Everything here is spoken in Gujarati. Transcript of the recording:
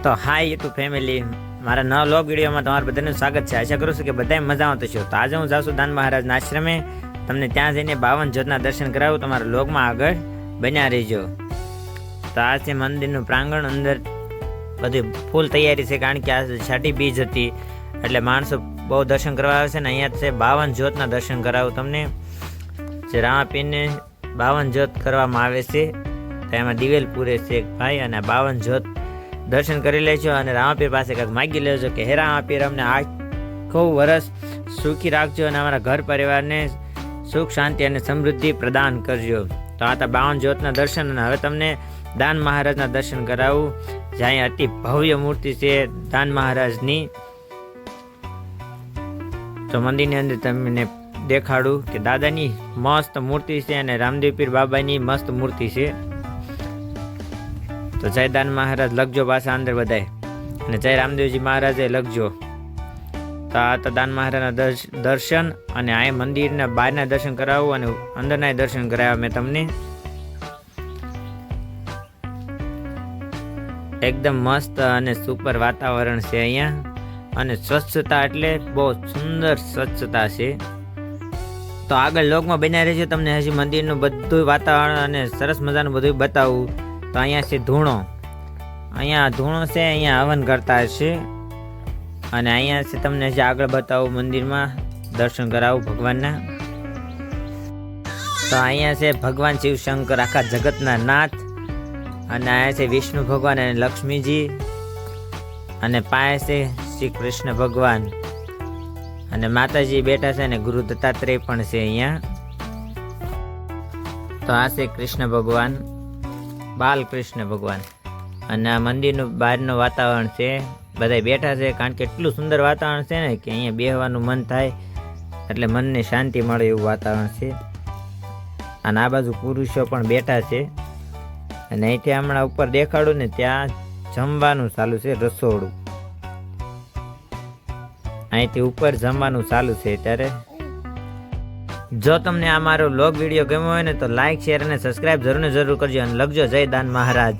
તો હાય યુટ્યુબ ફેમિલી, મારા નવા વ્લોગ વિડીયોમાં તમારું બધાનું સ્વાગત છે. આશા કરું છું કે બધાય મજામાં થશો. તો આજે હું જાઉં છું દાન મહારાજના આશ્રમે. તમને ત્યાં જઈને 52 જ્યોતના દર્શન કરાવું. તમારા વ્લોગમાં આગળ બન્યા રહેજો. તો આ છે મંદિરનું પ્રાંગણ. અંદર બધી ફૂલ તૈયારી છે, કારણ કે આ છાટી બીજ હતી એટલે માણસો બહુ દર્શન કરવા આવે છે. ને અહીંયા છે 52 જ્યોતના દર્શન કરાવું તમને. જે રામાપીરને 52 જ્યોત કરવામાં આવે છે, એમાં દિવેલ પૂરે છે એક ભાઈ, અને 52 જ્યોત દર્શન કરી લેજો. અને રામાપીર પાસે કંઈક માગી લેજો કે હે રામાપીર, અમને આખું વર્ષ સુખી રાખજો અને અમારા ઘર પરિવારને સુખ શાંતિ અને સમૃદ્ધિ પ્રદાન કરજો. તો આ 52 જ્યોતના દર્શન. અને હવે તમને દાન મહારાજના દર્શન કરાવું, જ્યાં અતિ ભવ્ય મૂર્તિ છે દાન મહારાજની. તો મંદિરની અંદર તમને દેખાડું કે દાદાની મસ્ત મૂર્તિ છે અને રામદેવ પીર બાબાની મસ્ત મૂર્તિ છે. તો જય દાન મહારાજ લખજો પાછા અંદર બધાય, અને જય રામદેવજી મહારાજે લખજો. તો આ તો દાન મહારાજના દર્શન, અને આ મંદિરના બહારના દર્શન કરાવું અને અંદરના દર્શન કરાવ્યા મેં તમને. એકદમ મસ્ત અને સુપર વાતાવરણ છે અહીંયા, અને સ્વચ્છતા એટલે બહુ સુંદર સ્વચ્છતા છે. તો આગળ લોકમાં બન્યા રહેજો, તમને હજી મંદિરનું બધું વાતાવરણ અને સરસ મજાનું બધું બતાવું. તો અહીંયા છે ધૂણો, અહીંયા ધૂણો છે, અહીંયા હવન કરતા છે. અને અહીંયા છે તમને હજી આગળ બતાવું, મંદિરમાં દર્શન કરાવું ભગવાનના. તો અહીંયા છે ભગવાન શિવ શંકર, આખા જગતના નાથ. અને અહીંયા છે વિષ્ણુ ભગવાન અને લક્ષ્મીજી, અને પાસે છે શ્રી કૃષ્ણ ભગવાન, અને માતાજી બેઠા છે, અને ગુરુ દત્તાત્રેય પણ છે અહીંયા. તો આ છે કૃષ્ણ ભગવાન, બાલકૃષ્ણ ભગવાન. અને આ મંદિરનું બહારનું વાતાવરણ છે, બધા બેઠા છે, કારણ કે એટલું સુંદર વાતાવરણ છે ને કે અહીંયા બેસવાનું મન થાય, એટલે મનને શાંતિ મળે એવું વાતાવરણ છે. અને આ બાજુ પુરુષો પણ બેઠા છે. અને અહીંથી હમણાં ઉપર દેખાડું ને, ત્યાં જમવાનું ચાલુ છે, રસોડું. અહીંથી ઉપર જમવાનું ચાલુ છે ત્યારે. જો તમને આ મારો વ્લોગ વિડીયો ગમ્યો હોય ને, તો લાઈક, શેર અને સબસ્ક્રાઈબ જરૂર કરજો, અને લખજો જય દાન મહારાજ.